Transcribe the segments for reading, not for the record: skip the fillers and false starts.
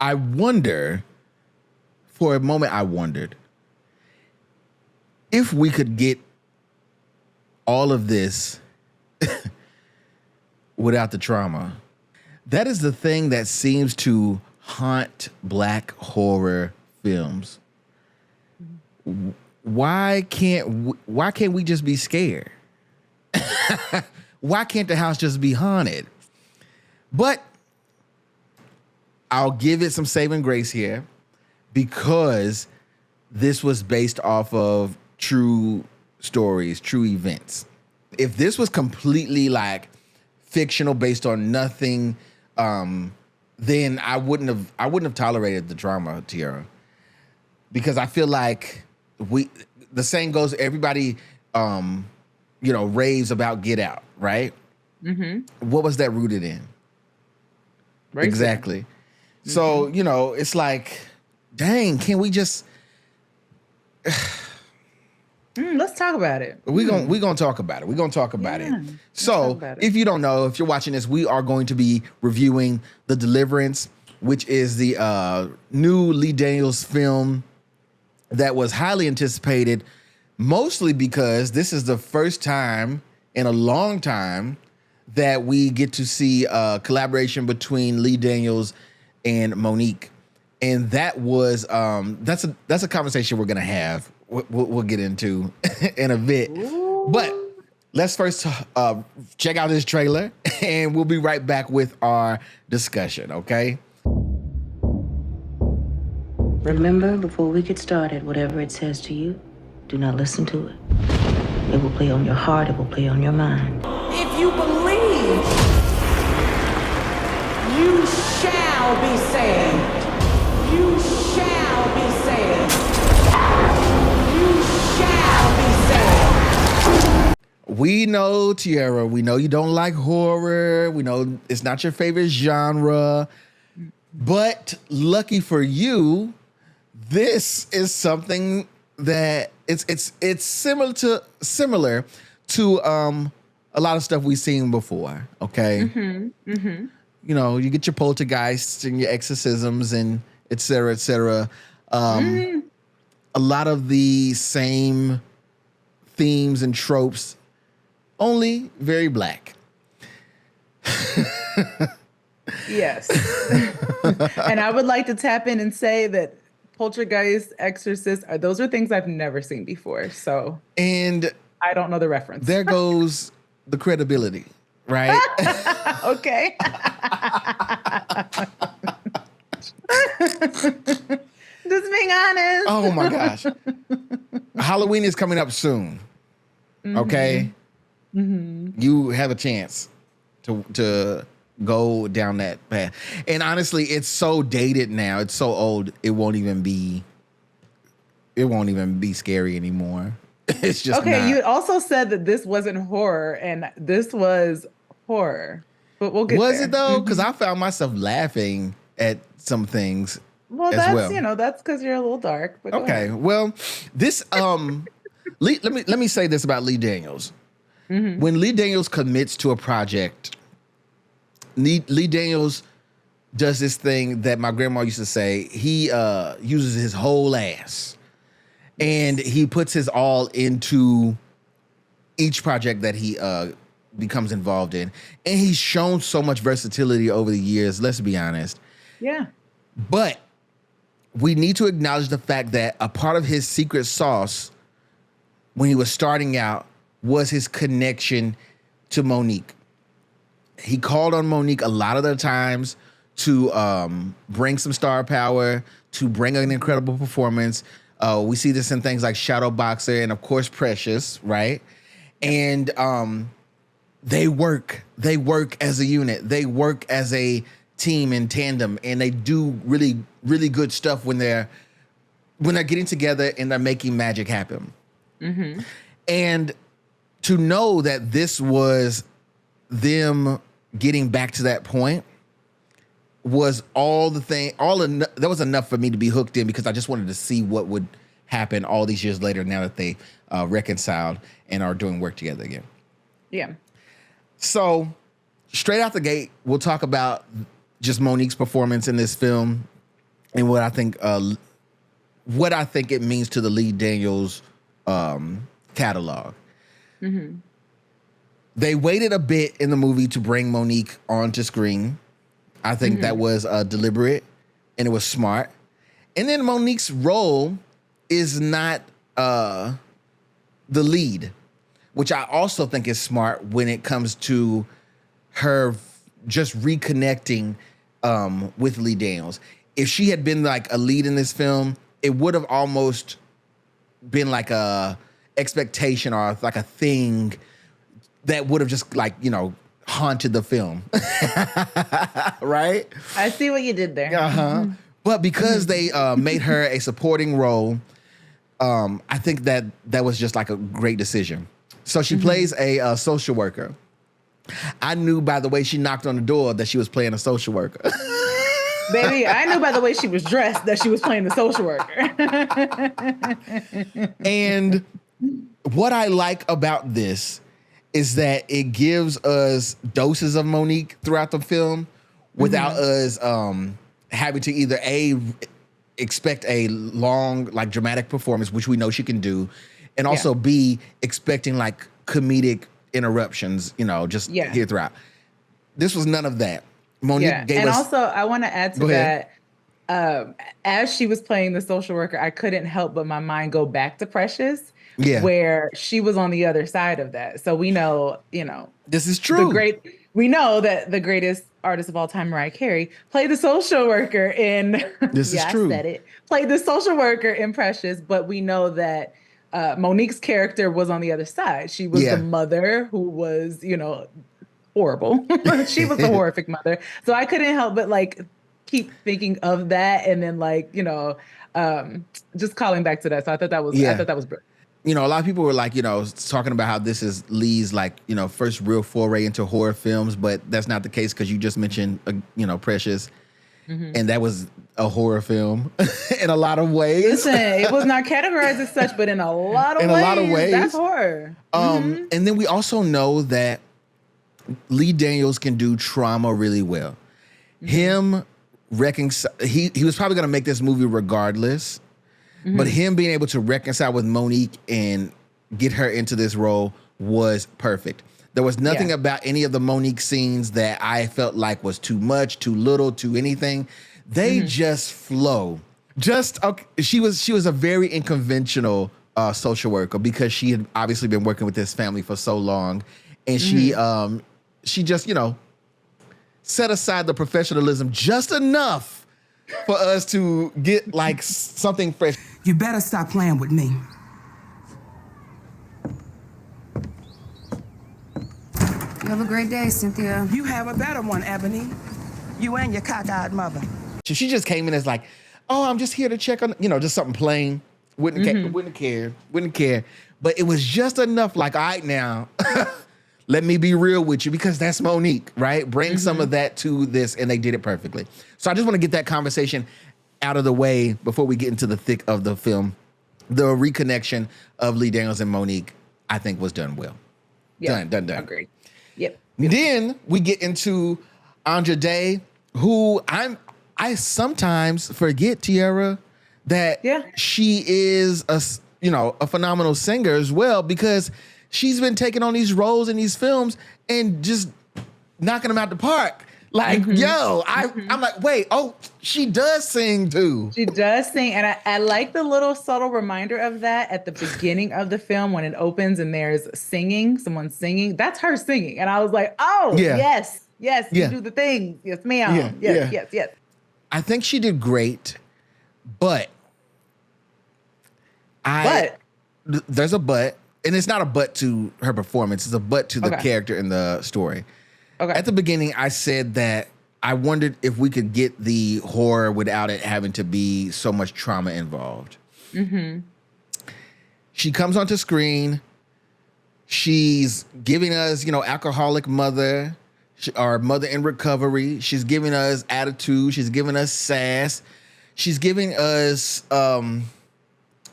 I wonder, for a moment, I wondered if we could get all of this without the trauma. That is the thing that seems to haunt Black horror films. Why can't we just be scared? Why can't the house just be haunted? But I'll give it some saving grace here because this was based off of true stories, true events. If this was completely like fictional based on nothing, then I wouldn't have tolerated the trauma, Tiera. Because I feel like the saying goes, everybody raves about Get Out, right? Mm-hmm. What was that rooted in? Racism. Exactly. Mm-hmm. So, it's like, dang, can we just let's talk about it. We're gonna talk about it. We're gonna talk about it. So if you don't know, if you're watching this, we are going to be reviewing The Deliverance, which is the new Lee Daniels film that was highly anticipated, mostly because this is the first time in a long time that we get to see a collaboration between Lee Daniels and Monique. And that was that's a conversation we're gonna have. We'll get into in a bit. Ooh. But let's first check out this trailer, and we'll be right back with our discussion. Okay. Remember, before we get started, whatever it says to you, do not listen to it. It will play on your heart. It will play on your mind. If you believe, you shall be saved. You shall be saved. You shall be saved. We know, Tiera, we know you don't like horror. We know it's not your favorite genre. But lucky for you, this is something that it's similar to a lot of stuff we've seen before. Okay. Mm-hmm. Mm-hmm. You get your poltergeists and your exorcisms and et cetera, et cetera. A lot of the same themes and tropes, only very Black. Yes. And I would like to tap in and say that poltergeist, exorcist, those are things I've never seen before. So, and I don't know the reference. There goes the credibility, right? Okay. Just being honest. Oh my gosh. Halloween is coming up soon. Mm-hmm. Okay. Mm-hmm. You have a chance to go down that path. And honestly, it's so dated now. It's so old. It won't even be scary anymore. It's just okay. Not. You also said that this wasn't horror, and this was horror. But we'll get Was there. it though? Because I found myself laughing at some things. Well, that's because you're a little dark. But okay. Well, this let me say this about Lee Daniels. Mm-hmm. When Lee Daniels commits to a project, Lee Daniels does this thing that my grandma used to say. He uses his whole ass, and he puts his all into each project that he becomes involved in. And he's shown so much versatility over the years, let's be honest. Yeah. But we need to acknowledge the fact that a part of his secret sauce when he was starting out was his connection to Monique. He called on Monique a lot of the times to bring some star power, to bring an incredible performance. We see this in things like Shadow Boxer and, of course, Precious, right? And they work as a unit. They work as a team in tandem, and they do really, really good stuff when they're getting together and they're making magic happen. Mm-hmm. And to know that this was them getting back to that point was that was enough for me to be hooked in, because I just wanted to see what would happen all these years later now that they reconciled and are doing work together again. Yeah. So straight out the gate, we'll talk about just Monique's performance in this film. and what I think it means to the Lee Daniels catalog. Mm-hmm. They waited a bit in the movie to bring Monique onto screen. I think that was deliberate and it was smart. And then Monique's role is not the lead, which I also think is smart when it comes to her just reconnecting with Lee Daniels. If she had been like a lead in this film, it would have almost been like a expectation or like a thing that would have just like, haunted the film. Right? I see what you did there. Uh-huh. But because they made her a supporting role, I think that was just like a great decision. So she plays a social worker. I knew by the way she knocked on the door that she was playing a social worker. Baby, I knew by the way she was dressed that she was playing the social worker. And what I like about this is that it gives us doses of Monique throughout the film without us having to either expect a long, like dramatic performance, which we know she can do, and also B, expecting like comedic interruptions, here throughout. This was none of that. Monique gave us. And also, I want to add to that. As she was playing the social worker, I couldn't help but my mind go back to Precious. Yeah. Where she was on the other side of that. So we know, this is true. We know that the greatest artist of all time, Mariah Carey, played the social worker in This is true. I said it. Played the social worker in Precious, but we know that Monique's character was on the other side. She was the mother who was, horrible. She was a horrific mother. So I couldn't help but like keep thinking of that and then like, just calling back to that. So I thought that was brilliant. A lot of people were like, talking about how this is Lee's like, first real foray into horror films, but that's not the case because you just mentioned, Precious, and that was a horror film in a lot of ways. Listen, it was not categorized as such, but in a lot of ways, that's horror. And then we also know that Lee Daniels can do trauma really well. Him he was probably going to make this movie regardless. But him being able to reconcile with Monique and get her into this role was perfect. There was nothing about any of the Monique scenes that I felt like was too much, too little, too anything. They just flow. She was a very unconventional social worker because she had obviously been working with this family for so long, and she just set aside the professionalism just enough for us to get like something fresh. You better stop playing with me. You have a great day, Cynthia. You have a better one, Ebony. You and your cockeyed mother. She just came in as like, oh, I'm just here to check on, just something plain. Wouldn't care. But it was just enough like, all right now, let me be real with you because that's Monique, right? Bring some of that to this, and they did it perfectly. So I just want to get that conversation out of the way before we get into the thick of the film. The reconnection of Lee Daniels and Monique, I think, was done well. Yeah, Done. Agreed. Yep. Then we get into Andra Day, who I sometimes forget, Tiera, that she is a phenomenal singer as well, because she's been taking on these roles in these films and just knocking them out the park. Like, I'm like, wait, she does sing too. She does sing. And I like the little subtle reminder of that at the beginning of the film when it opens and there's someone singing. That's her singing. And I was like, yes, you do the thing. Yes, ma'am. Yes. I think she did great, but there's a but. And it's not a but to her performance. It's a but to the character in the story. Okay. At the beginning, I said that I wondered if we could get the horror without it having to be so much trauma involved. She comes onto screen. She's giving us, alcoholic mother, or mother in recovery. She's giving us attitude. She's giving us sass. She's giving us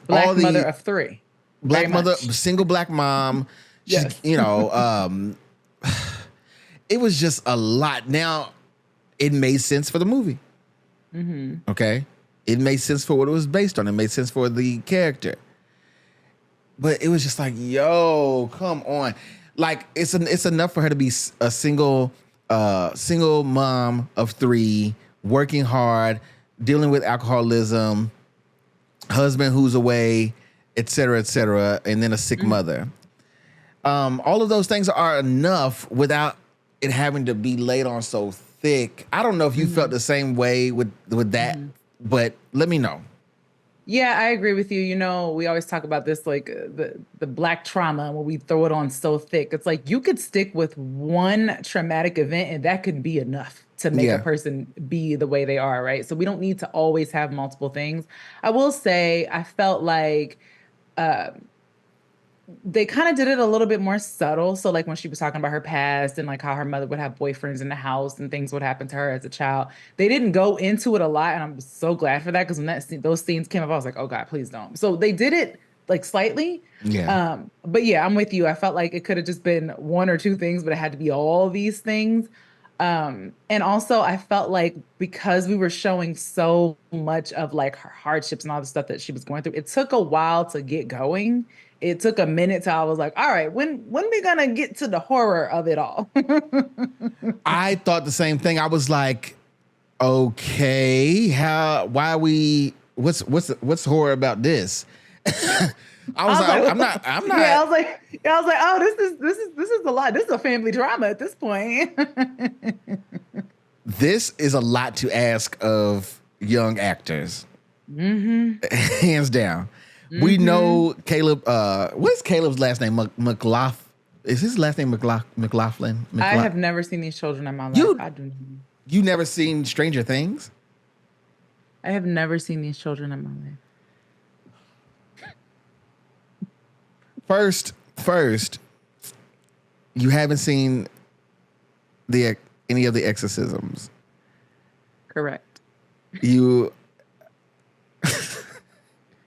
Black mother of three. Black mother, single black mom. Yes. It was just a lot. Now, it made sense for the movie. Okay? It made sense for what it was based on. It made sense for the character. But it was just like, yo, come on. Like, it's enough for her to be a single mom of 3, working hard, dealing with alcoholism, husband who's away, et cetera, and then a sick mother. All of those things are enough without it having to be laid on so thick. I don't know if you felt the same way with that, but let me know. Yeah, I agree with you. You know, we always talk about this, like the Black trauma, when we throw it on so thick. It's like you could stick with one traumatic event and that could be enough to make a person be the way they are, right? So we don't need to always have multiple things. I will say I felt like they kind of did it a little bit more subtle. So like when she was talking about her past and like how her mother would have boyfriends in the house and things would happen to her as a child, they didn't go into it a lot. And I'm so glad for that, because when those scenes came up, I was like, oh God, please don't. So they did it like slightly. Yeah. But yeah, I'm with you. I felt like it could have just been 1 or 2 things, but it had to be all these things. And also I felt like because we were showing so much of like her hardships and all the stuff that she was going through, it took a while to get going. It took a minute till I was like, all right, when we gonna get to the horror of it all? I thought the same thing. I was like, okay, what's horror about this? I was like, I'm not. Yeah, I was like, oh, this is a lot. This is a family drama at this point. This is a lot to ask of young actors. Hands down. We know Caleb. What is Caleb's last name? McLaughlin. Is his last name McLaughlin? I have never seen these children in my life. I do not. You never seen Stranger Things? I have never seen these children in my life. First, you haven't seen any of the exorcisms. Correct.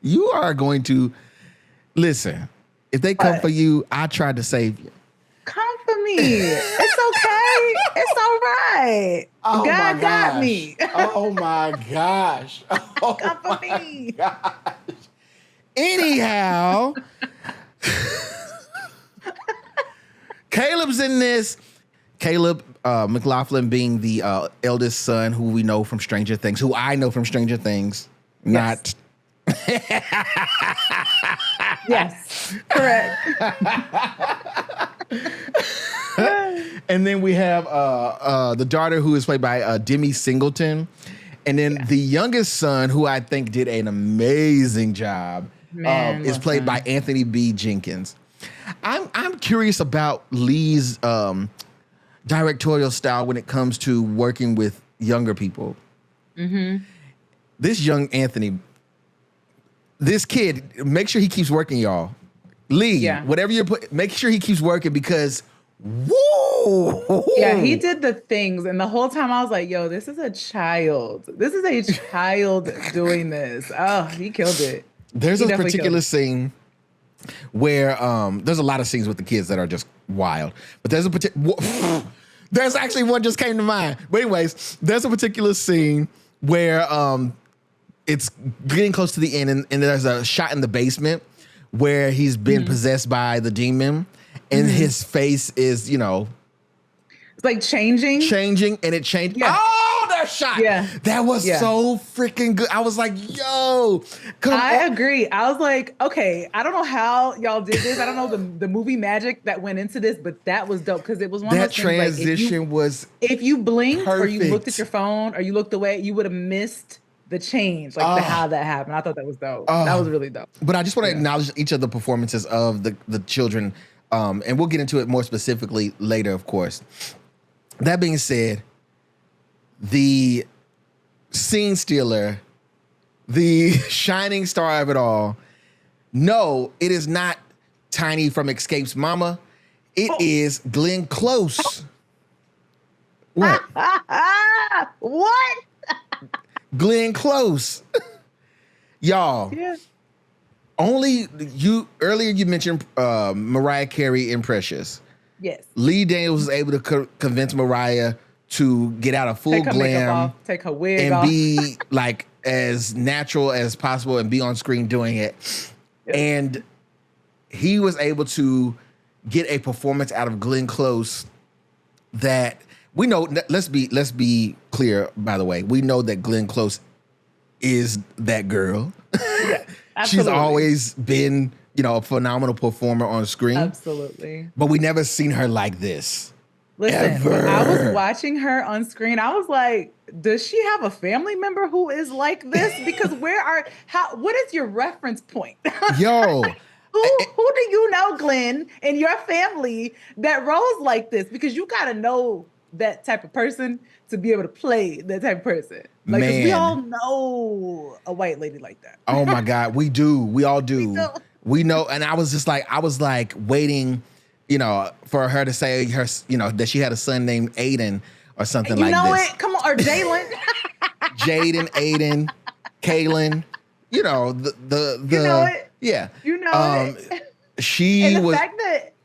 You are going to listen. If they come for you, I tried to save you. Come for me. It's okay. It's all right. Oh God got me. Oh my gosh. Oh come for me. Gosh. Anyhow, Caleb's in this. Caleb McLaughlin being the eldest son who we know from Stranger Things, who I know from Stranger Things, not... Yes, correct. And then we have the daughter, who is played by Demi Singleton, and then the youngest son, who I think did an amazing job, is played by Anthony B. Jenkins. I'm curious about Lee's directorial style when it comes to working with younger people. This young Anthony. This kid, make sure he keeps working, y'all. Lee, whatever you put, make sure he keeps working, because whoa. Yeah, he did the things. And the whole time I was like, yo, this is a child. This is a child doing this. Oh, he killed it. There's a particular scene where there's a lot of scenes with the kids that are just wild. But there's there's actually one just came to mind. But anyways, there's a particular scene where it's getting close to the end, and there's a shot in the basement where he's been possessed by the demon, and his face is, it's like changing, and it changed. Yeah. Oh, that shot! Yeah, that was so freaking good. I was like, "Yo, I agree." I was like, "Okay, I don't know how y'all did this. I don't know the movie magic that went into this, but that was dope, because it was one of those transition was if you blinked perfect. Or you looked at your phone or you looked away, you would have missed the change, like how that happened. I thought that was dope. That was really dope. But I just want to acknowledge each of the performances of the children, and we'll get into it more specifically later, of course. That being said, the scene stealer, the shining star of it all, no, it is not Tiny from Escape's mama. It is Glenn Close. What? What? Glenn Close. Y'all. Yeah. Earlier you mentioned Mariah Carey in Precious. Yes. Lee Daniels was able to convince Mariah to get out a full glam, take her wig and off, be like as natural as possible and be on screen doing it. Yep. And he was able to get a performance out of Glenn Close that we know. Let's be clear, by the way. We know that Glenn Close is that girl. Yeah, She's always been, a phenomenal performer on screen. Absolutely. But we never seen her like this. Listen, when I was watching her on screen, I was like, does she have a family member who is like this? Because what is your reference point? Yo. Who do you know, Glenn, in your family that rolls like this? Because you got to know that type of person to be able to play that type of person. Like, 'cause we all know a white lady like that. Oh my God, we do. We all do. We know. And I was like waiting, for her to say that she had a son named Aiden or something like this. You know it? Come on, or Jalen. Jaden, Aiden, Kaylin, you know it. Yeah. You know it.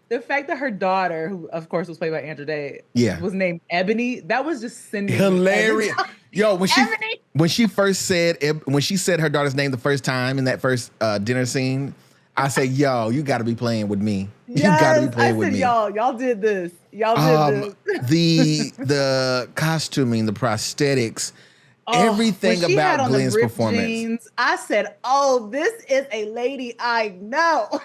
The fact that her daughter, who of course was played by Andra Day, was named Ebony, that was just sending hilarious. Yo, when she said her daughter's name the first time in that first dinner scene, I said, "Yo, you got to be playing with me. You got to be playing with me." Y'all did this. The costuming, the prosthetics, everything about Glenn's performance. Jeans, I said, "Oh, this is a lady I know."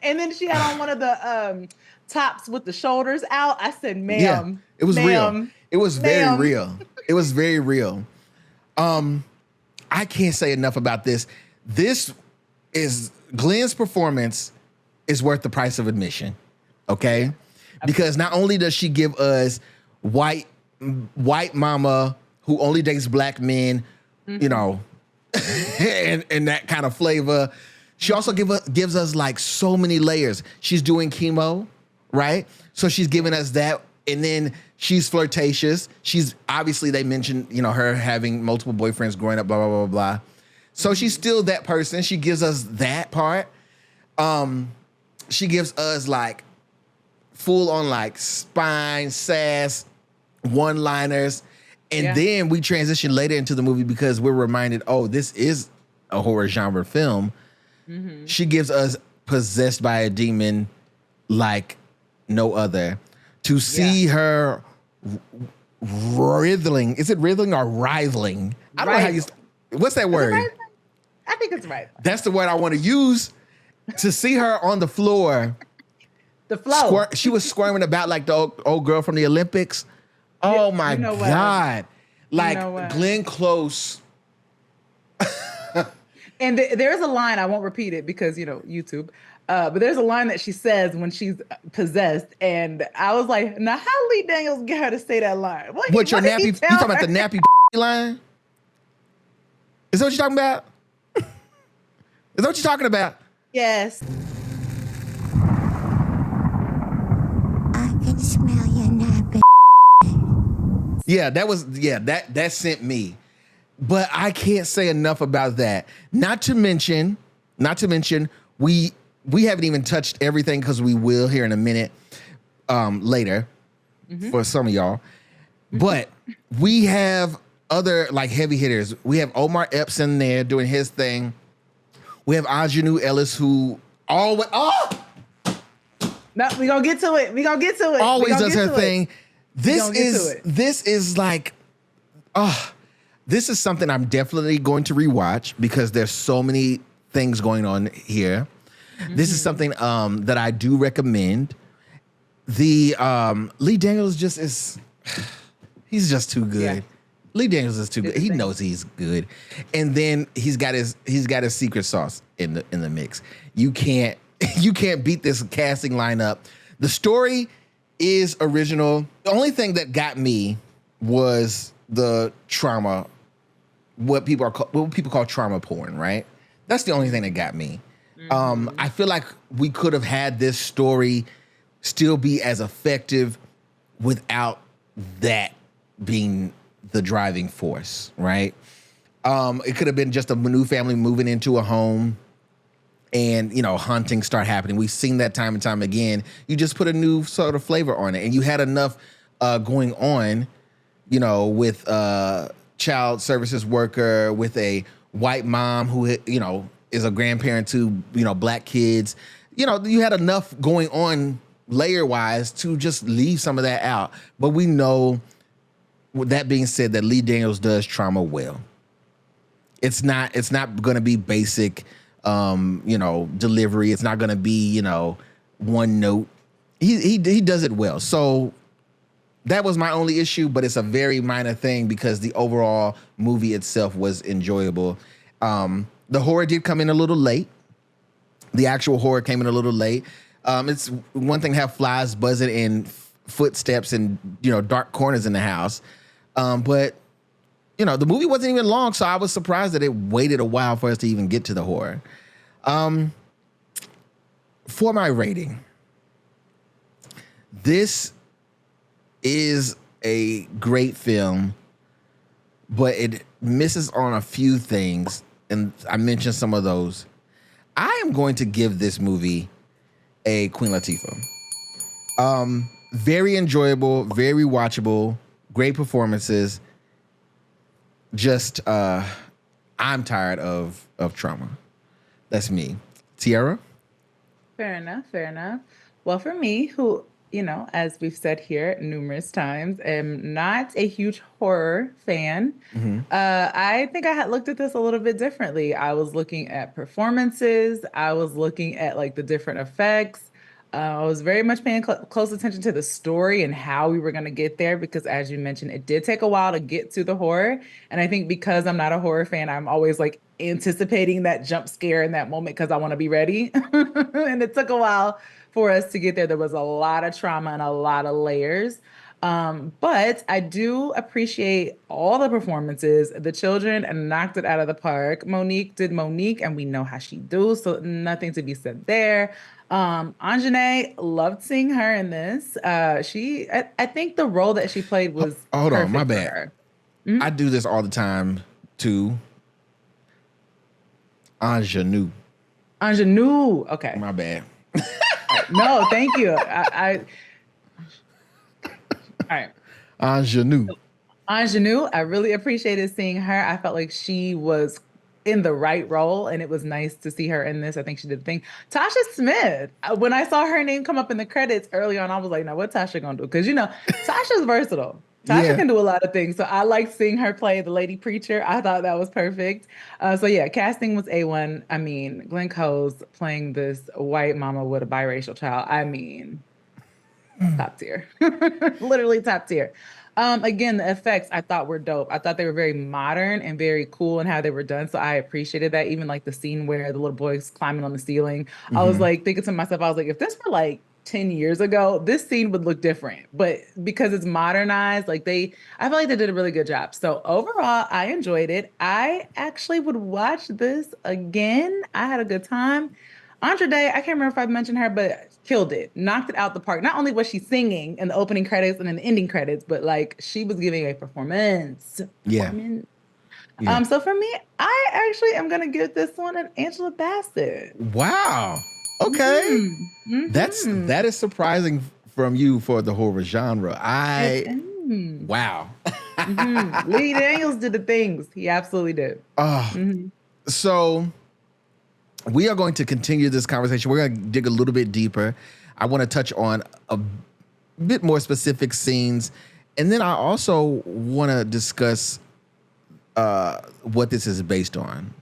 And then she had on one of the tops with the shoulders out. I said, "Ma'am, yeah, it was real. It was very real. It was very real." I can't say enough about this. Glenn's performance is worth the price of admission. Okay, because not only does she give us white mama who only dates black men, and that kind of flavor. She also gives us like so many layers. She's doing chemo, right? So she's giving us that. And then she's flirtatious. She's obviously, they mentioned, her having multiple boyfriends growing up, blah, blah, blah, blah. So she's still that person. She gives us that part. She gives us like full on like spine, sass, one-liners. And then we transition later into the movie because we're reminded, this is a horror genre film. Mm-hmm. She gives us possessed by a demon like no other. To see her writhing, is it writhing or writhing? I don't know how you, what's that word? I think it's right. That's the word I want to use. To see her on the floor. The floor. She was squirming about like the old girl from the Olympics. Oh my God. Like Glenn Close. And there's a line, I won't repeat it because, YouTube. But there's a line that she says when she's possessed. And I was like, now how Lee Daniels get her to say that line? What your nappy, you talking about the nappy line? Is that what you're talking about? Is that what you're talking about? Yes. I can smell your nappy. Yeah, that sent me. But I can't say enough about that. Not to mention, we haven't even touched everything because we will here in a minute later for some of y'all. But we have other like heavy hitters. We have Omar Epps in there doing his thing. We have Aunjanue Ellis who always No, we gonna get to it. Always does her thing. This is something I'm definitely going to rewatch because there's so many things going on here. Mm-hmm. This is something that I do recommend. The Lee Daniels he's just too good. Yeah. Lee Daniels is too good. He knows he's good. And then he's got his secret sauce in the mix. You can't beat this casting lineup. The story is original. The only thing that got me was the trauma, what people call trauma porn, right? That's the only thing that got me. Mm-hmm. I feel like we could have had this story still be as effective without that being the driving force, right? It could have been just a new family moving into a home and, haunting start happening. We've seen that time and time again. You just put a new sort of flavor on it and you had enough going on, with child services worker with a white mom who, you know, is a grandparent to, you know, black kids. You know, you had enough going on layer-wise to just leave some of that out. But we know, with that being said, that Lee Daniels does trauma well. It's not going to be basic, you know, delivery. It's not going to be, you know, one note. He does it well. So that was my only issue, but it's a very minor thing because the overall movie itself was enjoyable. The horror did come in a little late. The actual horror came in a little late. It's one thing to have flies buzzing and footsteps and, you know, dark corners in the house. But, you know, the movie wasn't even long, so I was surprised that it waited a while for us to even get to the horror. For my rating, this is a great film, but it misses on a few things, and I mentioned some of those. I am going to give this movie a Queen Latifah. Very enjoyable, very watchable, great performances. Just, I'm tired of trauma. That's me. Tiera? Fair enough. Well, for me, who, you know, as we've said here numerous times, am not a huge horror fan. I think I had looked at this a little bit differently. I was looking at performances. I was looking at like the different effects. I was very much paying close attention to the story and how we were going to get there because, as you mentioned, it did take a while to get to the horror. And I think because I'm not a horror fan, I'm always like anticipating that jump scare in that moment because I want to be ready. And it took a while for us to get there. There was a lot of trauma and a lot of layers. But I do appreciate all the performances. The children knocked it out of the park. Monique did Monique, and we know how she do, so nothing to be said there. Aunjanue, loved seeing her in this. I think the role that she played was hold on, my perfect for bad. her. Mm-hmm. I do this all the time too. Aunjanue. Okay. My bad. No, thank you. All right. Aunjanue. I really appreciated seeing her. I felt like she was in the right role, and it was nice to see her in this. I think she did the thing. Tasha Smith, when I saw her name come up in the credits early on, I was like, now what Tasha gonna do? Because, you know, Tasha's versatile. Tasha can do a lot of things. So I liked seeing her play the lady preacher. I thought that was perfect. So yeah, casting was A1. I mean, Glenn Close playing this white mama with a biracial child. I mean, top tier. Literally top tier. Again, the effects I thought were dope. I thought they were very modern and very cool in how they were done. So I appreciated that. Even like the scene where the little boy's climbing on the ceiling. I was like thinking to myself, I was like, if this were like 10 years ago, this scene would look different. But because it's modernized, I feel like they did a really good job. So overall, I enjoyed it. I actually would watch this again. I had a good time. Andra Day, I can't remember if I mentioned her, but killed it. Knocked it out the park. Not only was she singing in the opening credits and in the ending credits, but like she was giving a performance. Yeah. So for me, I actually am going to give this one an Angela Bassett. Wow. Okay. That is surprising from you for the horror genre. Wow. Lee Daniels did the things. He absolutely did. So we are going to continue this conversation. We're going to dig a little bit deeper. I want to touch on a bit more specific scenes. And then I also want to discuss what this is based on.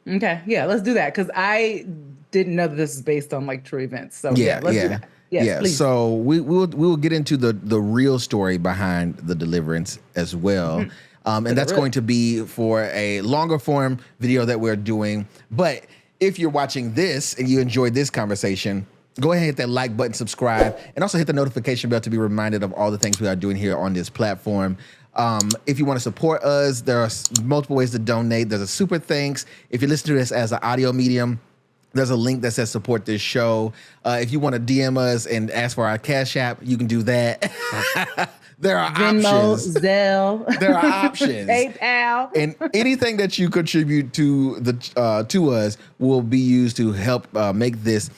Okay. Yeah, let's do that. Because I didn't know that this is based on like true events. So let's do that. Yes, please. So we will get into the real story behind the Deliverance as well. And that's going to be for a longer form video that we're doing. But if you're watching this and you enjoyed this conversation, go ahead and hit that like button, subscribe, and also hit the notification bell to be reminded of all the things we are doing here on this platform. If you want to support us, there are multiple ways to donate. There's a super thanks. If you listen to this as an audio medium, there's a link that says support this show. If you want to DM us and ask for our Cash App, you can do that. There are Venmo, options. Zelle. There are options. PayPal. And anything that you contribute to us will be used to help make this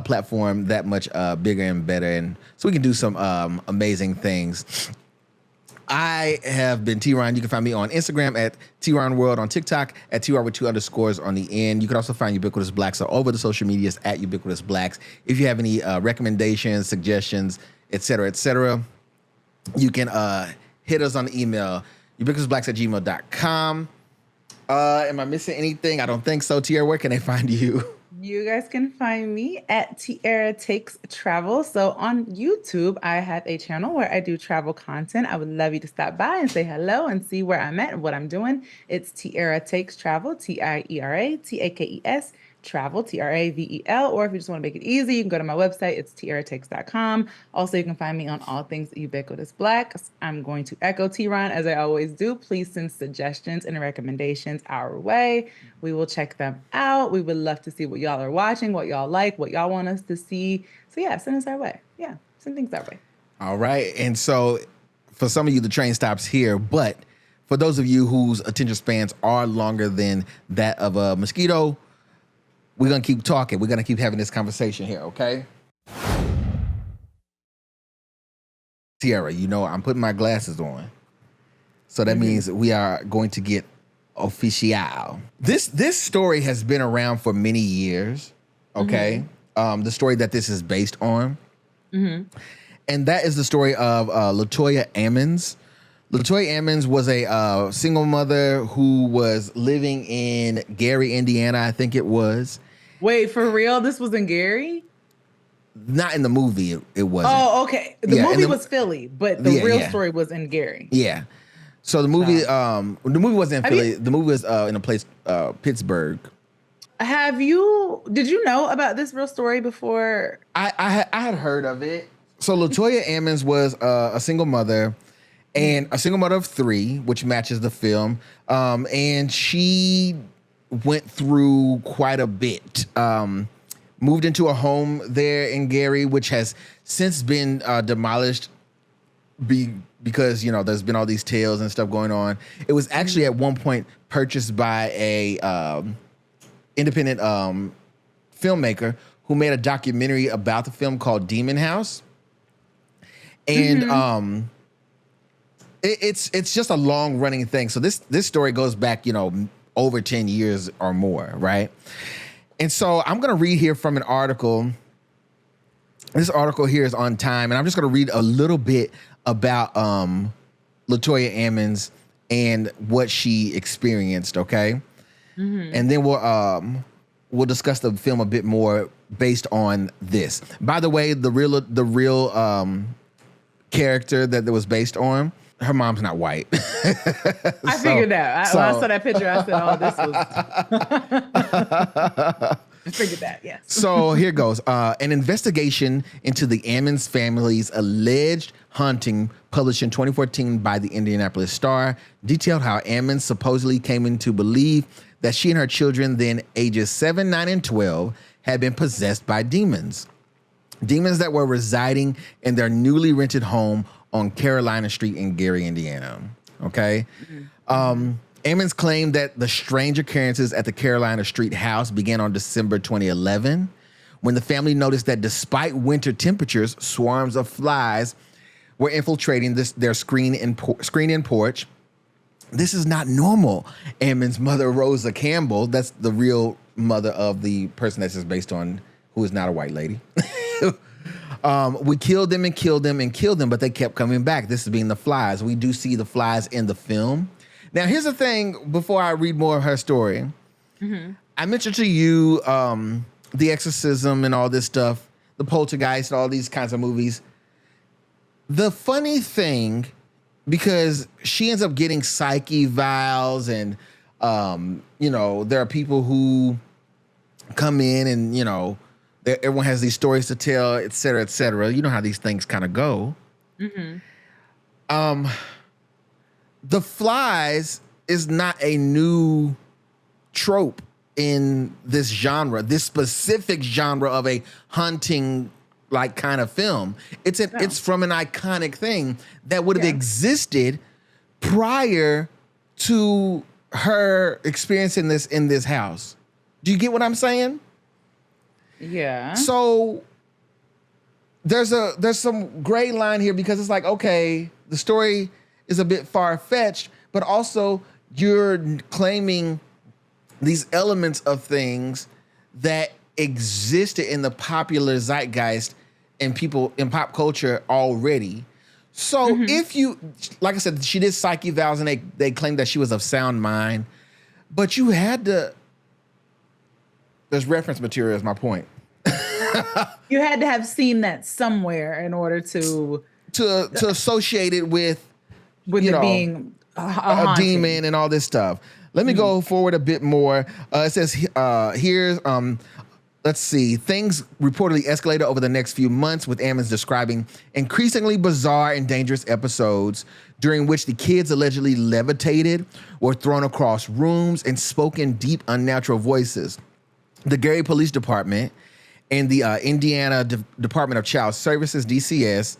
platform that much bigger and better, and so we can do some amazing things. I have been TeaRon. You can find me on Instagram at TeaRon World, on TikTok at TeaRon with 2 underscores on the end. You can also find Ubiquitous Blacks all over the social medias at Ubiquitous Blacks. If you have any recommendations, suggestions, etc., you can hit us on the email, ubiquitousblacks@gmail.com. Am I missing anything? I don't think so. Tiera, where can they find you? You guys can find me at Tiera Takes Travel. So on YouTube, I have a channel where I do travel content. I would love you to stop by and say hello and see where I'm at and what I'm doing. It's Tiera Takes Travel, Tiera Takes Travel, Travel. Or if you just want to make it easy, you can go to my website. It's tieratakes.com. Also, you can find me on all things Ubiquitous Black. I'm going to echo TeaRon as I always do. Please send suggestions and recommendations our way. We will check them out. We would love to see what y'all are watching, what y'all like, what y'all want us to see. So yeah, send us our way. Yeah, send things our way. All right. And so for some of you, the train stops here, but for those of you whose attention spans are longer than that of a mosquito, we're going to keep talking. We're going to keep having this conversation here, okay? Tiera, you know, I'm putting my glasses on. So that means we are going to get official. This story has been around for many years, okay? The story that this is based on. And that is the story of LaToya Ammons. LaToya Ammons was a single mother who was living in Gary, Indiana, I think it was. Wait, for real? This was in Gary? Not in the movie, it wasn't. Oh, okay. The movie was Philly, but the real story was in Gary. Yeah. So the movie wasn't in Philly. The movie was in a place, Pittsburgh. Did you know about this real story before? I had heard of it. So LaToya Ammons was a single mother, and a single mother of 3, which matches the film. And she went through quite a bit. Moved into a home there in Gary, which has since been demolished because, you know, there's been all these tales and stuff going on. It was actually at one point purchased by a independent filmmaker who made a documentary about the film called Demon House. And it's just a long running thing. So this story goes back, you know, over 10 years or more, right? And so I'm going to read here from an article. This article here is on Time, and I'm just going to read a little bit about LaToya Ammons and what she experienced, okay? And then we'll discuss the film a bit more based on this. By the way, the real character that was based on, her mom's not white. I figured that. When I saw that picture, I said, "Oh, this was." I figured that. Yes. So here goes. An investigation into the Ammons family's alleged haunting, published in 2014 by the Indianapolis Star, detailed how Ammons supposedly came into believe that she and her children, then ages 7, 9, and 12, had been possessed by demons. Demons that were residing in their newly rented home on Carolina Street in Gary, Indiana. Okay. Ammons claimed that the strange occurrences at the Carolina Street house began on December 2011, when the family noticed that despite winter temperatures, swarms of flies were infiltrating their screen-in porch. This is not normal. Ammons' mother, Rosa Campbell, that's the real mother of the person that's just based on, who is not a white lady. We killed them and killed them and killed them, but they kept coming back. This is being the flies. We do see the flies in the film. Now, here's the thing, before I read more of her story. I mentioned to you The Exorcism and all this stuff, the Poltergeist, all these kinds of movies. The funny thing, because she ends up getting psych evals and, you know, there are people who come in and, you know, everyone has these stories to tell, et cetera, et cetera. You know how these things kind of go. The flies is not a new trope in this genre, this specific genre of a hunting like kind of film. It's from an iconic thing that would have existed prior to her experiencing this in this house. Do you get what I'm saying? Yeah. So there's some gray line here, because it's like, okay, the story is a bit far-fetched, but also you're claiming these elements of things that existed in the popular zeitgeist and people in pop culture already. So if you, like I said, she did psych evals and they claimed that she was of sound mind, but you had to, there's reference material is my point. You had to have seen that somewhere in order to associate it with it being a demon and all this stuff. Let me go forward a bit more. It says here's let's see. Things reportedly escalated over the next few months, with Ammons describing increasingly bizarre and dangerous episodes during which the kids allegedly levitated, were thrown across rooms, and spoke in deep, unnatural voices. The Gary Police Department and the Indiana Department of Child Services, DCS,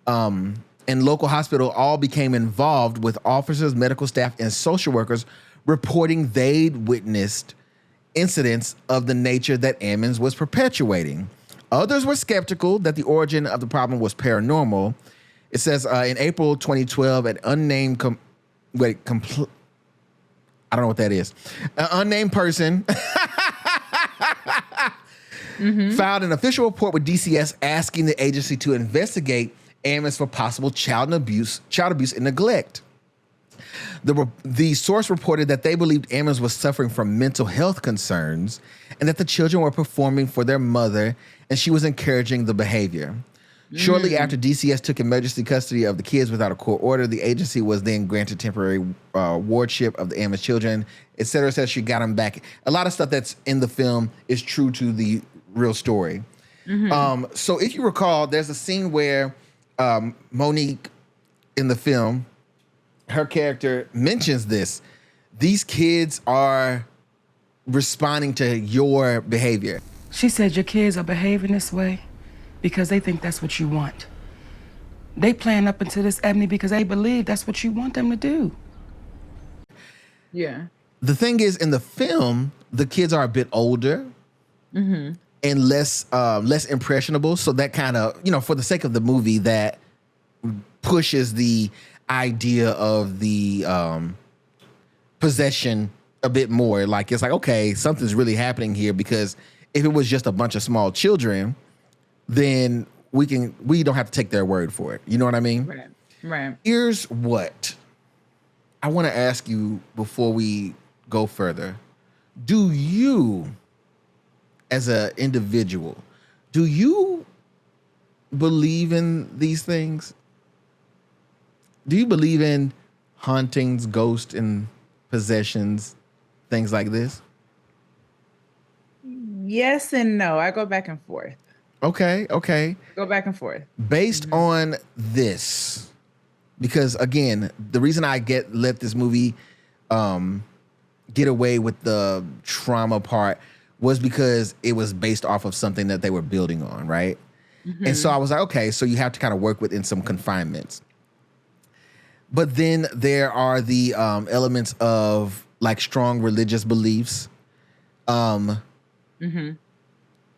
and local hospital all became involved, with officers, medical staff, and social workers reporting they'd witnessed incidents of the nature that Ammons was perpetuating. Others were skeptical that the origin of the problem was paranormal. It says in April 2012, an unnamed I don't know what that is. An unnamed person filed an official report with DCS asking the agency to investigate Ammons for possible child abuse and neglect. The source reported that they believed Ammons was suffering from mental health concerns and that the children were performing for their mother, and she was encouraging the behavior. Shortly after DCS took emergency custody of the kids without a court order, the agency was then granted temporary wardship of the Ammons children, et cetera. Says she got them back. A lot of stuff that's in the film is true to the real story. So if you recall, there's a scene where Monique in the film, her character mentions this. These kids are responding to your behavior. She said your kids are behaving this way because they think that's what you want. They playing up into this, Ebony, because they believe that's what you want them to do. Yeah. The thing is, in the film, the kids are a bit older and less impressionable. So that kind of, for the sake of the movie, that pushes the idea of the possession a bit more. Like, it's like, okay, something's really happening here, because if it was just a bunch of small children, then we don't have to take their word for it. You know what I mean? Right. Here's what I want to ask you before we go further. Do you, as an individual, do you believe in these things? Do you believe in hauntings, ghosts, and possessions, things like this? Yes and no. I go back and forth. Okay. Go back and forth. Based on this, because again, the reason I let this movie get away with the trauma part was because it was based off of something that they were building on, right? And so I was like, okay, so you have to kind of work within some confinements. But then there are the elements of like strong religious beliefs.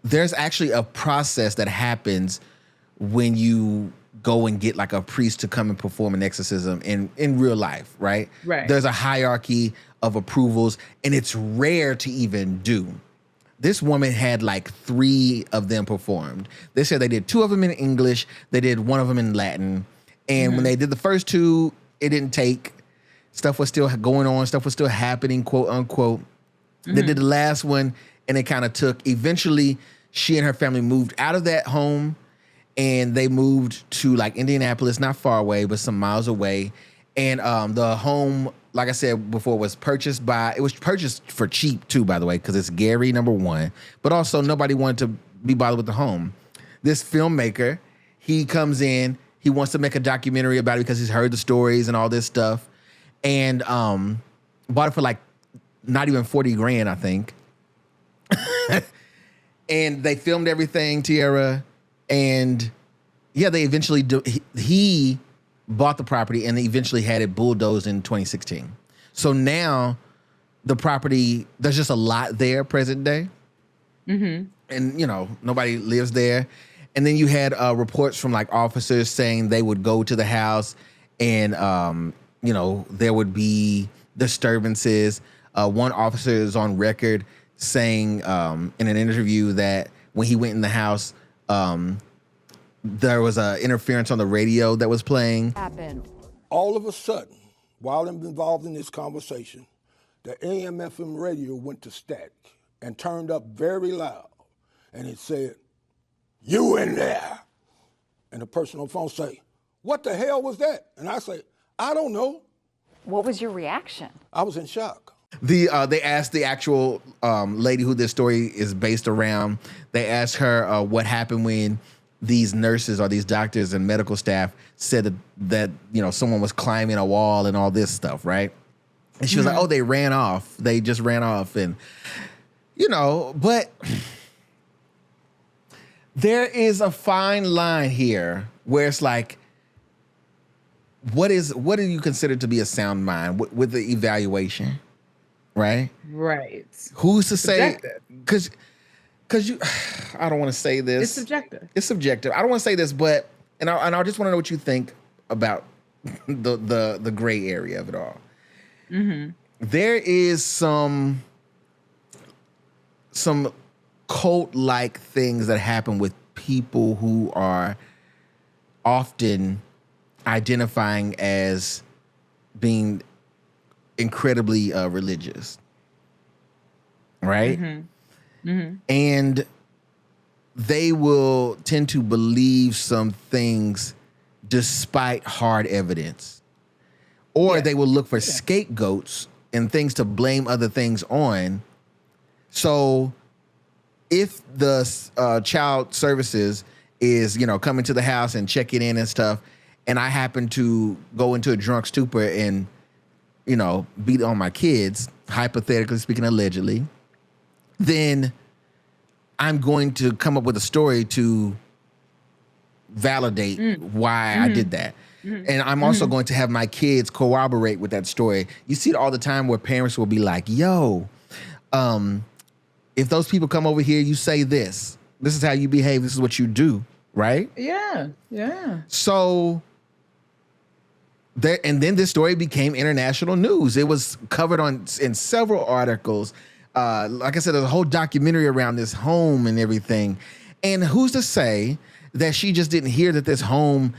There's actually a process that happens when you go and get like a priest to come and perform an exorcism in real life, right? Right. There's a hierarchy of approvals, and it's rare to even do. This woman had like 3 of them performed. They said they did 2 of them in English. They did 1 of them in Latin. And when they did the first 2, it didn't take. Stuff was still going on. Stuff was still happening, quote unquote. They did the last one, and it kind of took. Eventually, she and her family moved out of that home, and they moved to like Indianapolis, not far away, but some miles away. And the home, like I said before, was purchased for cheap too, by the way, because it's Gary, number 1. But also, nobody wanted to be bothered with the home. This filmmaker, he comes in. He wants to make a documentary about it because he's heard the stories and all this stuff. And bought it for like not even $40,000, I think. And they filmed everything, Tiera. And yeah, they eventually he bought the property and they eventually had it bulldozed in 2016. So now the property, there's just a lot there present day. And, nobody lives there. And then you had reports from like officers saying they would go to the house and there would be disturbances. One officer is on record saying in an interview that when he went in the house, there was interference on the radio that was playing. Happened. All of a sudden, while I'm involved in this conversation, the AM/FM radio went to static and turned up very loud, and it said, "You in there?" And the person on the phone say, "What the hell was that?" And I say, "I don't know." What was your reaction? I was in shock. They asked the actual lady who this story is based around. They asked her what happened when these nurses or these doctors and medical staff said that someone was climbing a wall and all this stuff, right? And she was like, "Oh, they ran off. They just ran off." And but there is a fine line here where it's like, what do you consider to be a sound mind with the evaluation, right? Right. Who's to say? Because you, I don't want to say this. It's subjective. It's subjective. I don't want to say this, but I just want to know what you think about the gray area of it all. Mm-hmm. There is some cult-like things that happen with people who are often identifying as being incredibly religious, right? Mm-hmm. Mm-hmm. And they will tend to believe some things despite hard evidence, or they will look for scapegoats and things to blame other things on. So if the child services is, coming to the house and checking in and stuff, and I happen to go into a drunk stupor and, beat on my kids, hypothetically speaking, allegedly, then I'm going to come up with a story to validate why I did that. Mm-hmm. And I'm also going to have my kids corroborate with that story. You see it all the time where parents will be like, "Yo, if those people come over here, you say this. This is how you behave. This is what you do," right? Yeah, yeah. So and then this story became international news. It was covered in several articles. Like I said, there's a whole documentary around this home and everything. And who's to say that she just didn't hear that this home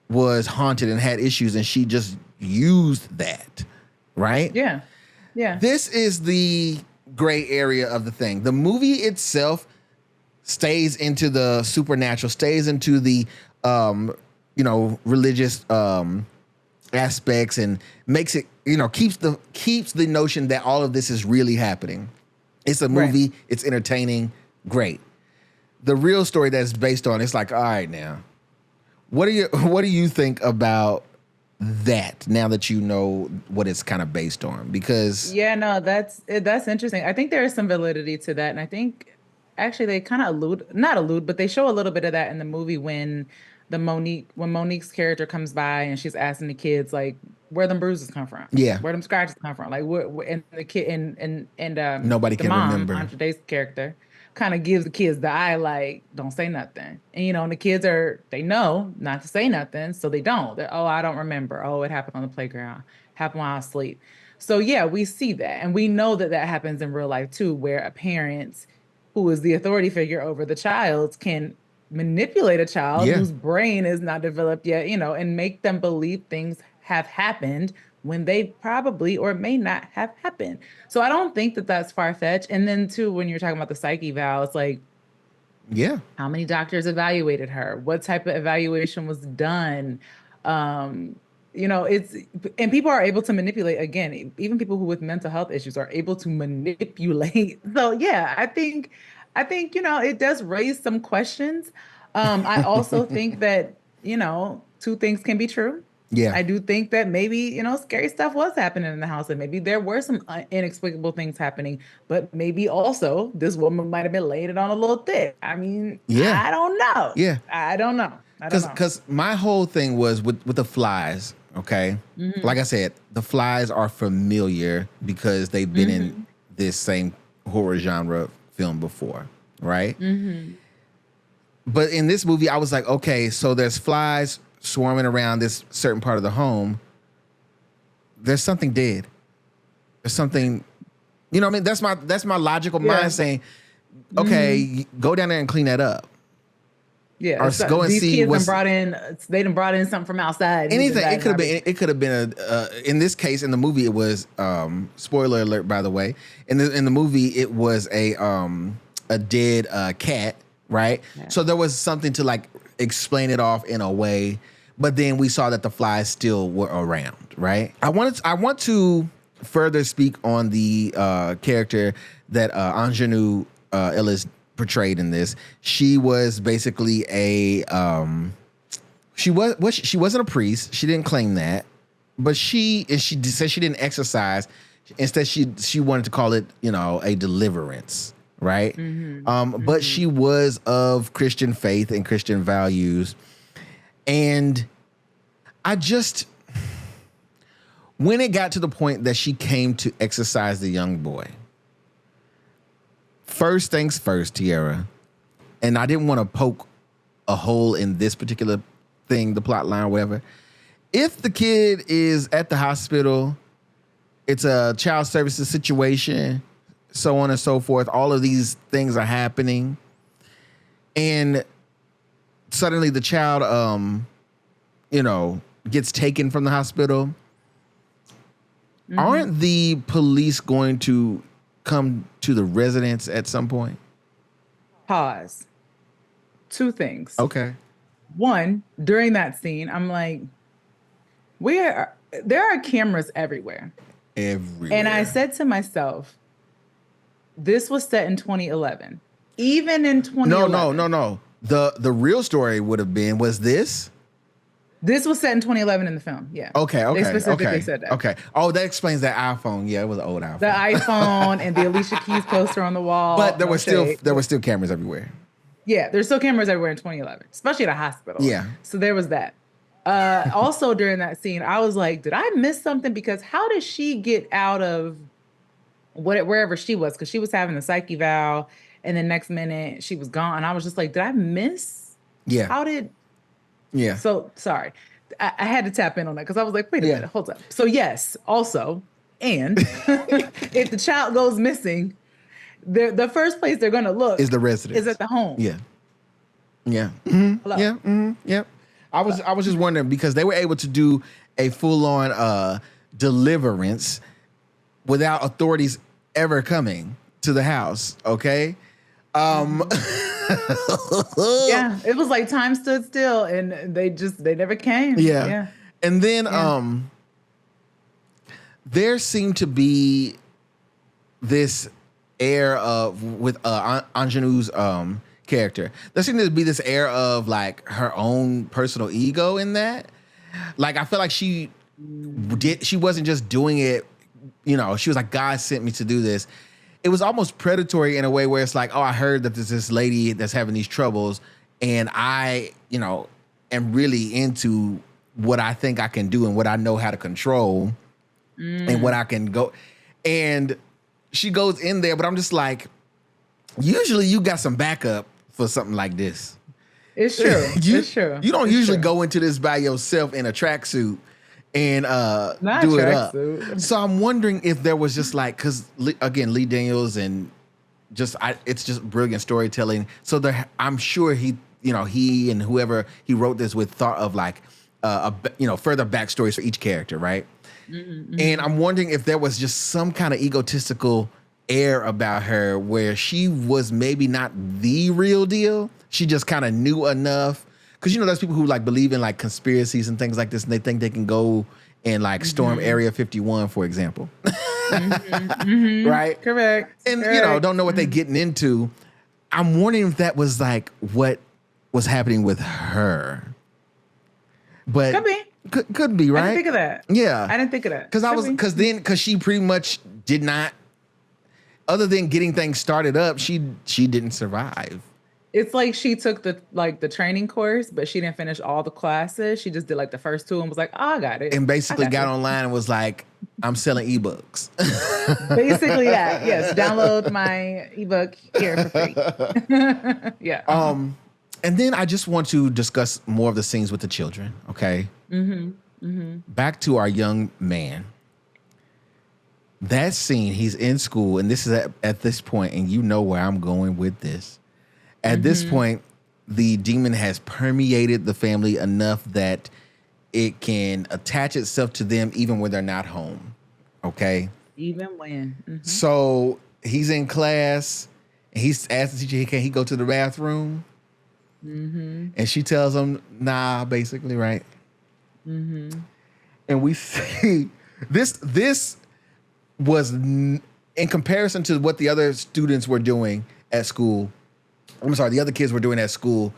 was haunted and had issues, and she just used that, right? Yeah, yeah. This is the gray area of the thing. The movie itself stays into the supernatural, stays into the religious aspects, and makes it, keeps the notion that all of this is really happening. It's a movie, right. It's entertaining, great. The real story that's based on, it's like, all right, now, what do you think about that now that you know what it's kind of based on? Because that's interesting. I think there is some validity to that, and I think actually they kind of but they show a little bit of that in the movie when Monique's character comes by and she's asking the kids like where them bruises come from, where them scratches come from, like and the kid and nobody the can mom, remember. Andre's character kind of gives the kids the eye, like, don't say nothing. And, and the kids they know not to say nothing, so they don't. They're, I don't remember. Oh, it happened on the playground. Happened while I was asleep. So, yeah, we see that. And we know that happens in real life, too, where a parent who is the authority figure over the child can manipulate a child whose brain is not developed yet, and make them believe things have happened when they probably or may not have happened. So I don't think that that's far-fetched. And then too, when you're talking about the psych eval, it's like, how many doctors evaluated her? What type of evaluation was done? And people are able to manipulate, again, even people who with mental health issues are able to manipulate. So yeah, I think, it does raise some questions. I also think that, two things can be true. Yeah, I do think that maybe, scary stuff was happening in the house, and maybe there were some inexplicable things happening, but maybe also this woman might have been laying it on a little thick. I mean, I don't know. Yeah. I don't know. Because my whole thing was with the flies, okay? Mm-hmm. Like I said, the flies are familiar because they've been in this same horror genre film before, right? Mm-hmm. But in this movie, I was like, okay, so there's flies swarming around this certain part of the home, there's something dead. There's something, you know what I mean? That's my logical mind saying, okay, go down there and clean that up. Yeah, or so go and these see kids what's they done brought in something from outside. anything. It could have been in this case in the movie it was spoiler alert by the way. In the movie it was a dead cat, right? Yeah. So there was something to like explain it off in a way, but then we saw that the flies still were around, right? I want to further speak on the character that Aunjanue Ellis portrayed in this. She was basically she wasn't a priest. She didn't claim that, but she said she didn't exercise. Instead, she wanted to call it, a deliverance, right? But she was of Christian faith and Christian values, and when it got to the point that she came to exercise the young boy. First things first, Tiera, and I didn't want to poke a hole in this particular thing, the plot line, whatever. If the kid is at the hospital, it's a child services situation, so on and so forth, all of these things are happening, and suddenly the child, gets taken from the hospital, aren't the police going to come to the residence at some point? Pause. Two things. Okay. One, during that scene, I'm like, there are cameras everywhere. And I said to myself, this was set in 2011. Even in 2011. No. The real story would have been, was this? This was set in 2011 in the film. Yeah. Okay. They specifically said that. Okay. Oh, that explains that iPhone. Yeah, it was an old iPhone. The iPhone and the Alicia Keys poster on the wall. But there were still cameras everywhere. Yeah, there's still cameras everywhere in 2011, especially at a hospital. Yeah. So there was that. Also during that scene, I was like, did I miss something? Because how did she get out of wherever she was? Because she was having a psych eval, and the next minute she was gone. I was just like, did I miss? Yeah. Yeah. So sorry. I had to tap in on that because I was like, wait a minute, hold up. So yes, also, and if the child goes missing, the first place they're going to look is the residence. Is at the home. Yeah. Yeah. Mm-hmm. Hello. Yeah. Mm-hmm. Yeah. I was just wondering because they were able to do a full-on deliverance without authorities ever coming to the house. Okay. Yeah, it was like time stood still and they never came. Yeah. And then there seemed to be this air of with Anjanue's character. There seemed to be this air of like her own personal ego in that. Like I feel like she wasn't just doing it, she was like, God sent me to do this. It was almost predatory in a way where it's like, oh, I heard that there's this lady that's having these troubles, and I, am really into what I think I can do and what I know how to control and what I can go. And she goes in there, but I'm just like, usually you got some backup for something like this. It's true. It's true. You don't usually go into this by yourself in a tracksuit and do it up. So I'm wondering if there was just like, because again, Lee Daniels and it's just brilliant storytelling. So I'm sure he and whoever he wrote this with thought of like further backstories for each character, right? Mm-hmm. And I'm wondering if there was just some kind of egotistical air about her where she was maybe not the real deal. She just kind of knew enough. Because, there's people who like believe in like conspiracies and things like this, and they think they can go and like storm Area 51, for example. Right? Correct. And, don't know what they're getting into. I'm wondering if that was like what was happening with her. But could be, right? I didn't think of that. Yeah. I didn't think of that. Because she pretty much did not, other than getting things started up, she didn't survive. It's like she took the training course, but she didn't finish all the classes. She just did like the first two and was like, oh, I got it. And basically got online and was like, I'm selling ebooks. Basically that. Yes. Download my ebook here for free. Yeah. And then I just want to discuss more of the scenes with the children, okay? Back to our young man. That scene, he's in school, and this is at this point, and you know where I'm going with this. At this point, the demon has permeated the family enough that it can attach itself to them even when they're not home, okay? Even when. So he's in class, and he's asked the teacher, can he go to the bathroom? And she tells him, nah, basically, right? And we see this was in comparison to what the other students were doing at school. I'm sorry, the other kids were doing at school.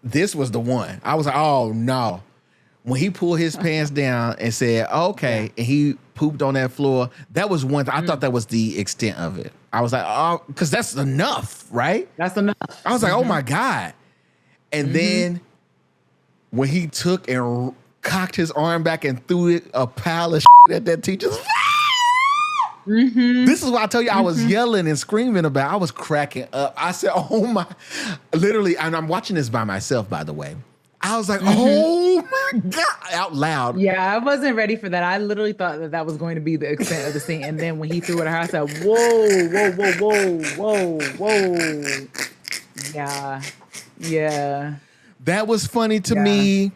This was the one. I was like, oh no. When he pulled his pants down and said, okay, and he pooped on that floor, that was one thing. I thought that was the extent of it. I was like, oh, because that's enough, right? That's enough. I was like, oh my God. And then when he took and cocked his arm back and threw it a pile of shit at that teacher's face. This is why I tell you I was yelling and screaming about. I was cracking up. I said, oh my, literally, and I'm watching this by myself, by the way. I was like, oh my God, out loud. Yeah, I wasn't ready for that. I literally thought that was going to be the extent of the scene. And then when he threw it at her, I said, whoa. Yeah. That was funny to me.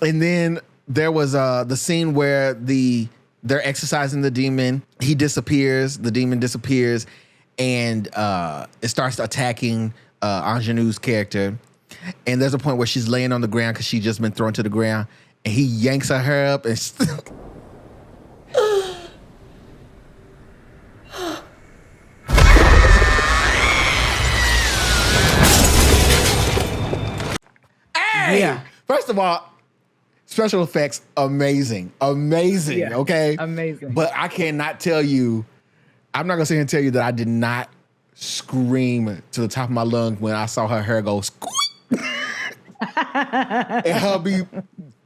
And then there was the scene where they're exercising the demon. He disappears. The demon disappears, and it starts attacking Aunjanue's character. And there's a point where she's laying on the ground because she's just been thrown to the ground, and he yanks her up and. Hey! First of all, special effects, amazing, okay? Amazing. But I cannot tell you, I'm not gonna sit here and tell you that I did not scream to the top of my lungs when I saw her hair go squeak. And her be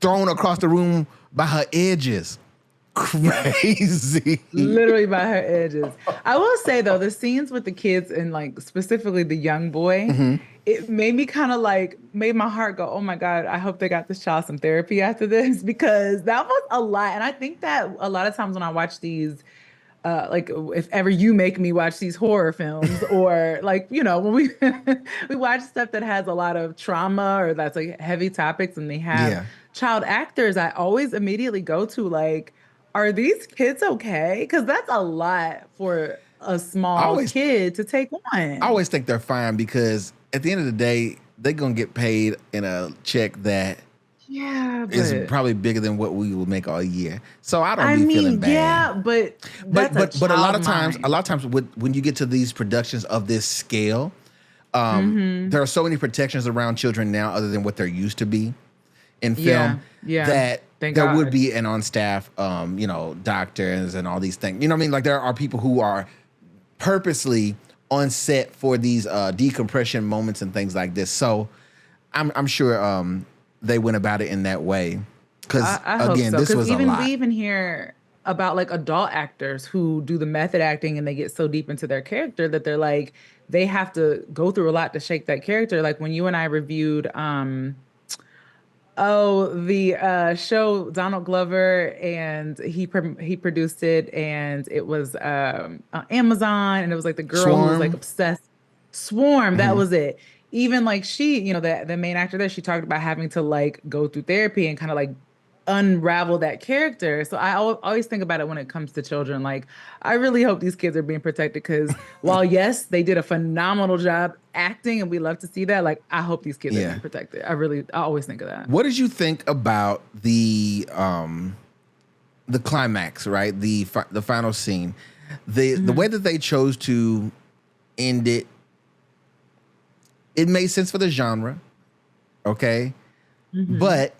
thrown across the room by her edges. Crazy. Literally by her edges. I will say though, the scenes with the kids and like specifically the young boy, it made me kind of like, made my heart go, oh my God, I hope they got this child some therapy after this, because that was a lot. And I think that a lot of times when I watch these, like if ever you make me watch these horror films or like, you know, when we watch stuff that has a lot of trauma or that's like heavy topics and they have child actors, I always immediately go to like, are these kids okay? Because that's a lot for a small kid to take on. I always think they're fine because at the end of the day, they're going to get paid in a check that is probably bigger than what we will make all year. So I don't be feeling bad. Yeah, but a lot of times when you get to these productions of this scale, there are so many protections around children now other than what there used to be in film that there would be an on-staff, doctors and all these things. You know what I mean? Like there are people who are purposely on set for these decompression moments and things like this. So I'm sure they went about it in that way. Because again, this was a lot. We even hear about like adult actors who do the method acting and they get so deep into their character that they're like, they have to go through a lot to shake that character. Like when you and I reviewed the show Donald Glover, and he produced it, and it was on Amazon, and it was like the girl who was like obsessed. Swarm, that was it. Even like she, the main actor there, she talked about having to like go through therapy and kind of like unravel that character. So I always think about it when it comes to children. Like, I really hope these kids are being protected because while yes, they did a phenomenal job acting and we love to see that, like, I hope these kids are being protected. I always think of that. What did you think about the climax, right? The final scene, the way that they chose to end it, it made sense for the genre, okay? But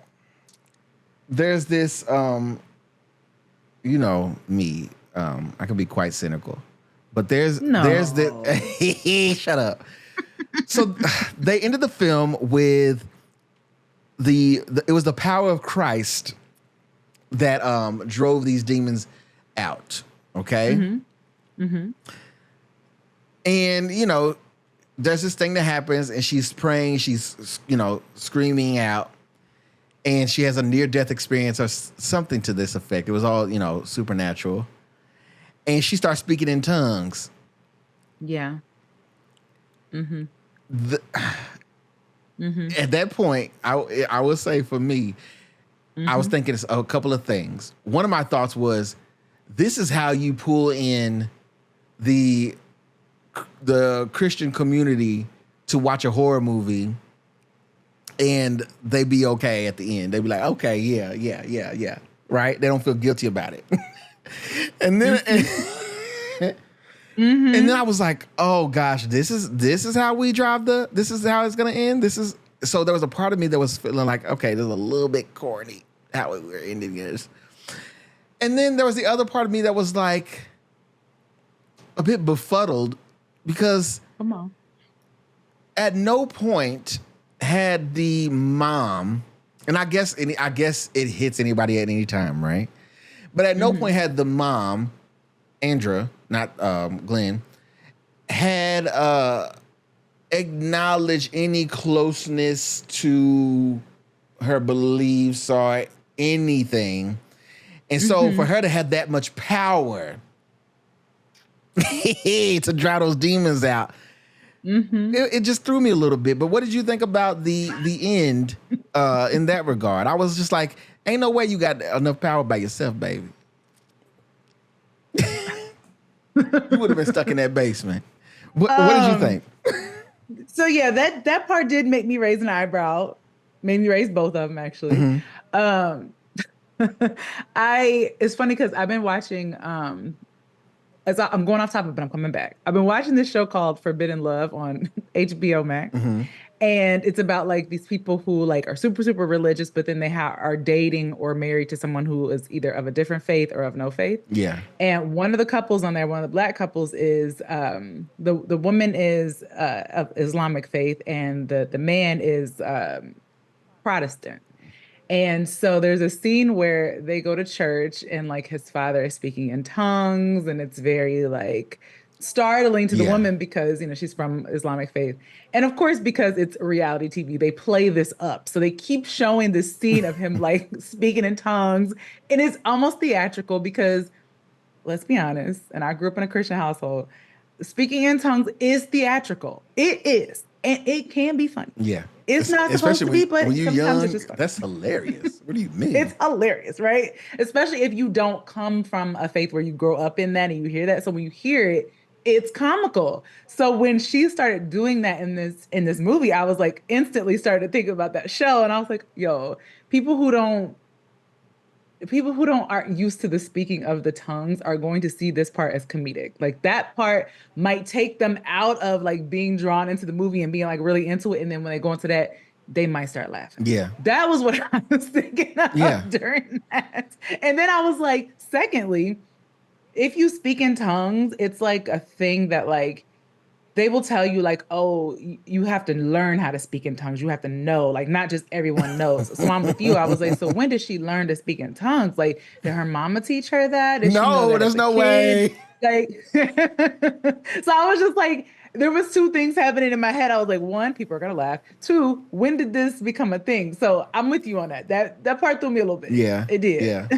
there's this, me, I can be quite cynical, but there's this, shut up. So they ended the film with it was the power of Christ that drove these demons out, okay? And, there's this thing that happens, and she's praying, she's, you know, screaming out, and she has a near-death experience or something to this effect. It was all, you know, supernatural. And she starts speaking in tongues. Yeah. Mm-hmm. At that point, I would say for me, I was thinking a couple of things. One of my thoughts was, this is how you pull in the Christian community to watch a horror movie, and they be okay at the end. They be like, okay, yeah, right? They don't feel guilty about it. And then and then I was like, oh gosh, this is how we drive this is how it's gonna end. So there was a part of me that was feeling like, okay, this is a little bit corny how we're ending this. And then there was the other part of me that was like a bit befuddled, because Come on. at no point had the mom, and I guess it hits anybody at any time, right? But at no point had the mom, Andra, not Glenn, had acknowledged any closeness to her beliefs or anything. And so for her to have that much power to drive those demons out, it just threw me a little bit. But what did you think about the end in that regard? I was just like, ain't no way you got enough power by yourself, baby. You would have been stuck in that basement. What did you think? So yeah, that part did make me raise an eyebrow. Made me raise both of them, actually. It's funny because I've been watching, as I'm going off topic, but I'm coming back. I've been watching this show called Forbidden Love on HBO Max. And it's about like these people who like are super, super religious, but then they are dating or married to someone who is either of a different faith or of no faith. Yeah. And one of the couples on there, one of the Black couples is, the woman is of Islamic faith, and the man is Protestant. And so there's a scene where they go to church and like his father is speaking in tongues, and it's very like startling to the woman because, you know, she's from Islamic faith. And of course, because it's reality TV, they play this up. So they keep showing this scene of him like speaking in tongues. And it's almost theatrical because, let's be honest, and I grew up in a Christian household, speaking in tongues is theatrical. It is. And it can be funny. Yeah. It's not supposed to be, but when you're sometimes young, it's just funny. that's hilarious. What do you mean? It's hilarious, right? Especially if you don't come from a faith where you grow up in that and you hear that. So when you hear it, it's comical. So when she started doing that in this movie, I was like instantly started thinking about that show. And I was like, yo, people who aren't used to the speaking of the tongues are going to see this part as comedic. Like that part might take them out of like being drawn into the movie and being like really into it. And then when they go into that, they might start laughing. Yeah. That was what I was thinking of during that. And then I was like, secondly, if you speak in tongues, it's like a thing that like, they will tell you like, oh, you have to learn how to speak in tongues. You have to know, like not just everyone knows. So I'm with you. I was like, so when did she learn to speak in tongues? Like, did her mama teach her that? Did she know that there's no way. Like, so I was just like, there was two things happening in my head. I was like, one, people are gonna laugh. Two, when did this become a thing? So I'm with you on that. That part threw me a little bit. Yeah, it did. Yeah.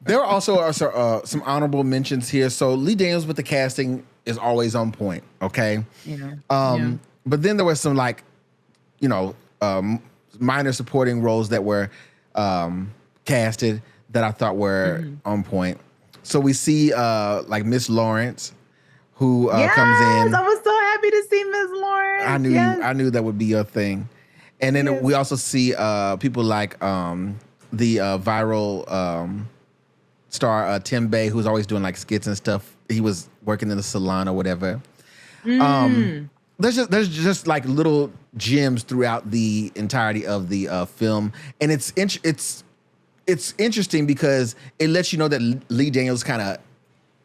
There are also some honorable mentions here. So Lee Daniels with the casting is always on point. Okay. Yeah. But then there was some like, you know, minor supporting roles that were casted that I thought were on point. So we see like Miss Lawrence, who comes in. I was so happy to see Miss Lawrence. I knew that would be your thing. And then we also see people like the viral star Tim Bay, who's always doing like skits and stuff. He was working in the salon or whatever. There's just like little gems throughout the entirety of the film, and it's interesting because it lets you know that Lee Daniels kind of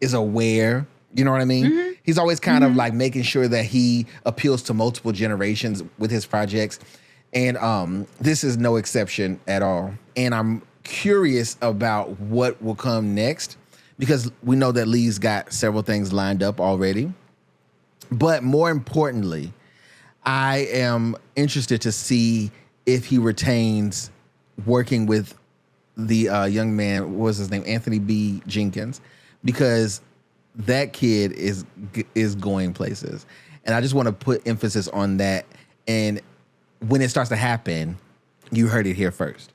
is aware. You know what I mean? He's always kind of like making sure that he appeals to multiple generations with his projects, and this is no exception at all. And I'm curious about what will come next because we know that Lee's got several things lined up already. But more importantly, I am interested to see if he retains working with the young man, what was his name, Anthony B. Jenkins, because that kid is going places. And I just want to put emphasis on that. And when it starts to happen, you heard it here first.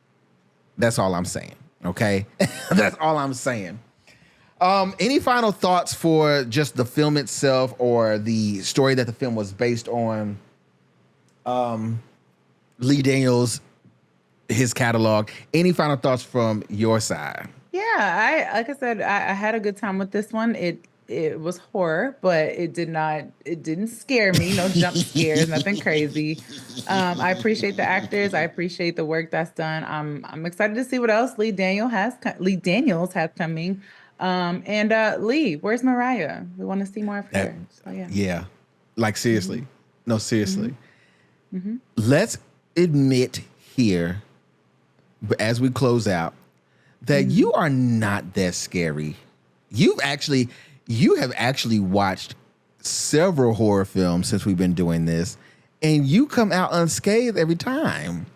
That's all I'm saying, okay? That's all I'm saying. Any final thoughts for just the film itself or the story that the film was based on? Lee Daniels, his catalog. Any final thoughts from your side? Yeah, like I said, I had a good time with this one. It was horror, but it didn't scare me. No jump scares, nothing crazy. I appreciate the actors. I appreciate the work that's done. I'm excited to see what else Lee Daniels has coming. Lee, where's Mariah? We want to see more of her. So, yeah. Yeah. Like, seriously. Mm-hmm. No, seriously. Mm-hmm. Let's admit here, as we close out, that you are not that scary. You have actually watched several horror films since we've been doing this, and you come out unscathed every time.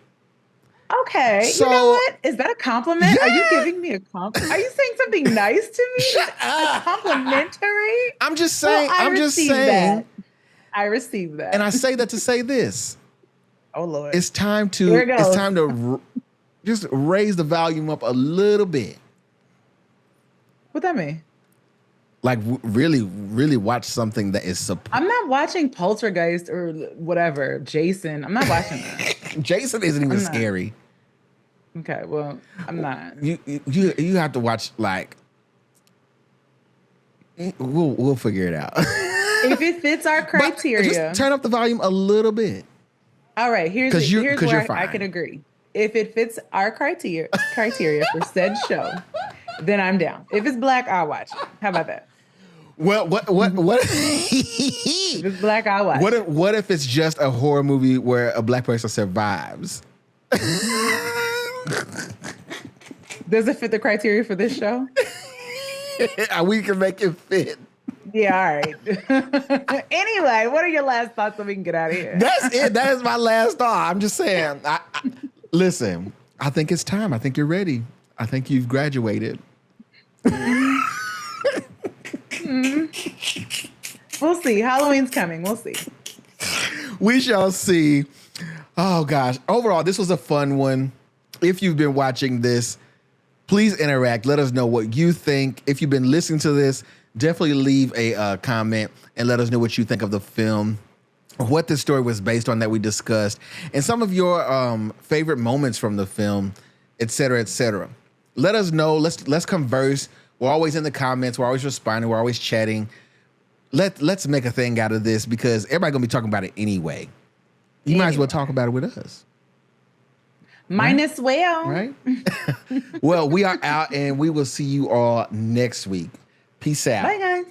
Okay, So, you know what? Is that a compliment? Yeah. Are you giving me a compliment? Are you saying something nice to me? Shut up. Complimentary? I'm just saying. Well, I'm just saying. that. I received that. And I say that to say this. Oh Lord! It's time to. Here it goes. It's time to just raise the volume up a little bit. What that mean? Like really, really watch something that is. I'm not watching Poltergeist or whatever. Jason. I'm not watching that. Jason isn't even scary. Okay, well, I'm not. You have to watch like. We'll figure it out. If it fits our criteria, just turn up the volume a little bit. All right, here's where I fine. can agree. If it fits our criteria for said show, then I'm down. If it's black, I'll watch it. How about that? Well, what? If it's black, I'll watch it. What if it's just a horror movie where a black person survives? Does it fit the criteria for this show? We can make it fit. Yeah, all right. Anyway, what are your last thoughts so we can get out of here? That's it. That is my last thought. I'm just saying. Listen, I think it's time. I think you're ready. I think you've graduated. We'll see. Halloween's coming. We'll see. We shall see. Oh, gosh. Overall, this was a fun one. If you've been watching this, please interact. Let us know what you think. If you've been listening to this, definitely leave a comment and let us know what you think of the film, what the story was based on that we discussed, and some of your favorite moments from the film, et cetera, et cetera. Let us know. Let's converse. We're always in the comments. We're always responding. We're always chatting. Let's make a thing out of this because everybody's going to be talking about it anyway. You might as well talk about it with us. Might as well. Right? Well, we are out and we will see you all next week. Peace out. Bye, guys.